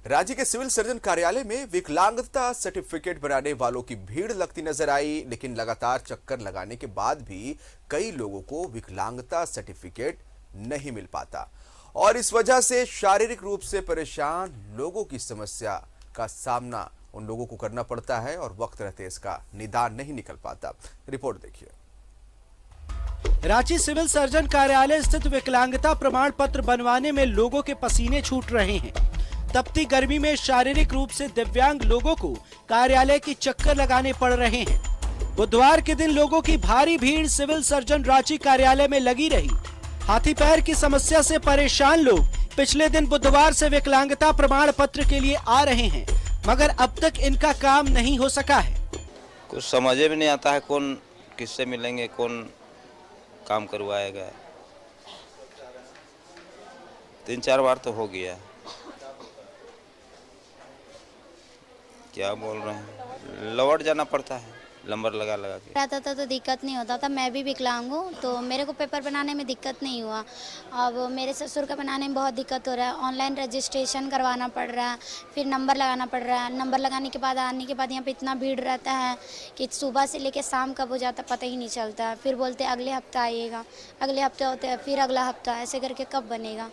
राज्य के civil surgeon कार्यालय में विकलांगता सर्टिफिकेट बनाने वालों की भीड़ लगती नजर आई, लेकिन लगातार चक्कर लगाने के बाद भी कई लोगों को विकलांगता सर्टिफिकेट नहीं मिल पाता और इस वजह से शारीरिक रूप से परेशान लोगों की समस्या का सामना उन लोगों को करना पड़ता है और वक्त रहते इसका निदान नहीं निकल पाता। रिपोर्ट देखिए। रांची सिविल सर्जन कार्यालय स्थित विकलांगता प्रमाण पत्र बनवाने में लोगों के पसीने छूट रहे हैं। तपती गर्मी में शारीरिक रूप से दिव्यांग लोगों को कार्यालय की चक्कर लगाने पड़ रहे हैं। बुधवार के दिन लोगों की भारी भीड़ सिविल सर्जन रांची कार्यालय में लगी रही। हाथी पैर की समस्या से परेशान लोग पिछले दिन बुधवार से विकलांगता प्रमाण पत्र के लिए आ रहे हैं, मगर अब तक इनका काम नहीं हो सका है। कुछ समझ में नहीं आता है कौन किससे मिलेंगे, कौन काम करवाएगा। 3-4 बार तो हो गया। क्या बोल रहे हैं, लौट जाना पड़ता है नंबर लगा के। रहता था तो दिक्कत नहीं होता था। मैं भी विकलांग हूँ तो मेरे को पेपर बनाने में दिक्कत नहीं हुआ। अब मेरे ससुर का बनाने में बहुत दिक्कत हो रहा है। ऑनलाइन रजिस्ट्रेशन करवाना पड़ रहा है, फिर नंबर लगाना पड़ रहा है। नंबर लगाने के बाद आने के बाद यहाँ पे इतना भीड़ रहता है कि सुबह से लेकर शाम कब हो जाता पता ही नहीं चलता। फिर बोलते अगले हफ्ते आइएगा, अगले हफ्ते होते हैं, फिर अगला हफ्ता, ऐसे करके कब बनेगा।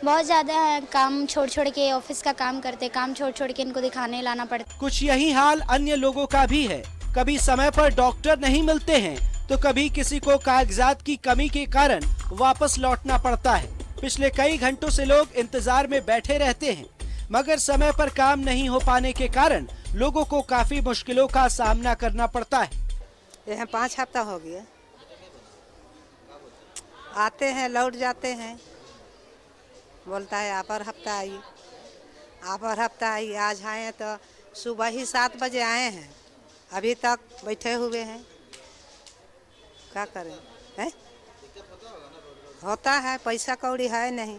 बहुत ज़्यादा है। काम छोड़ के ऑफिस का काम करते, काम छोड़ के इनको दिखाने लाना पड़ता। कुछ यही हाल अन्य लोगों का भी है। कभी समय पर डॉक्टर नहीं मिलते हैं तो कभी किसी को कागजात की कमी के कारण वापस लौटना पड़ता है। पिछले कई घंटों से लोग इंतजार में बैठे रहते हैं, मगर समय पर काम नहीं हो पाने के कारण लोगों को काफी मुश्किलों का सामना करना पड़ता है। यह 5 हफ्ता हो गया, आते हैं लौट जाते हैं, बोलता है आप हर हफ्ता आइए, आप हर हफ्ता आइए। आज आए हैं तो सुबह ही 7 बजे आए हैं, अभी तक बैठे हुए हैं। क्या करें है? होता है, पैसा कौड़ी है नहीं।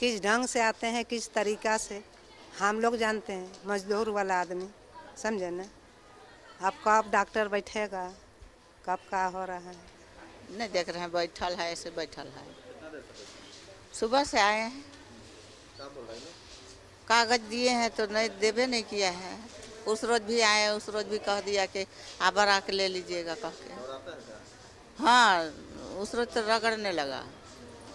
किस ढंग से आते हैं, किस तरीका से हम लोग जानते हैं। मजदूर वाला आदमी, समझे ना। अब कब डॉक्टर बैठेगा, कब का हो रहा है नहीं देख रहे हैं। बैठल है, ऐसे बैठल है। सुबह से आए हैं, कागज दिए हैं तो नहीं देवे नहीं किया है। उस रोज भी आए, उस रोज भी कह दिया कि आप आके ले लीजिएगा कह के। हाँ, उस रोज तो रगड़ने लगा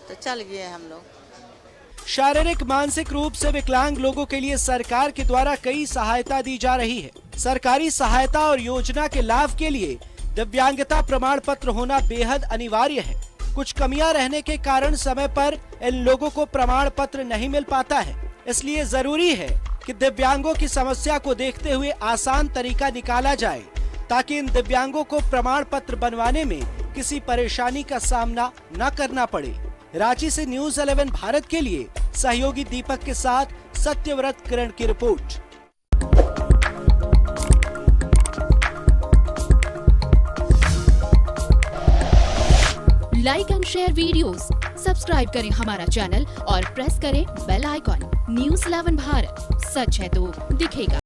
तो चल गए हम लोग। शारीरिक मानसिक रूप से विकलांग लोगों के लिए सरकार के द्वारा कई सहायता दी जा रही है। सरकारी सहायता और योजना के लाभ के लिए दिव्यांगता प्रमाण पत्र होना बेहद अनिवार्य है। कुछ कमियां रहने के कारण समय पर इन लोगों को प्रमाण पत्र नहीं मिल पाता है। इसलिए जरूरी है कि दिव्यांगों की समस्या को देखते हुए आसान तरीका निकाला जाए, ताकि इन दिव्यांगों को प्रमाण पत्र बनवाने में किसी परेशानी का सामना न करना पड़े। रांची से न्यूज़ 11 भारत के लिए सहयोगी दीपक के साथ सत्यव्रत किरण की report. Like and share videos, subscribe करें हमारा चैनल और प्रेस करें बेल आइकॉन। न्यूज़ 11 भारत, सच है तो दिखेगा।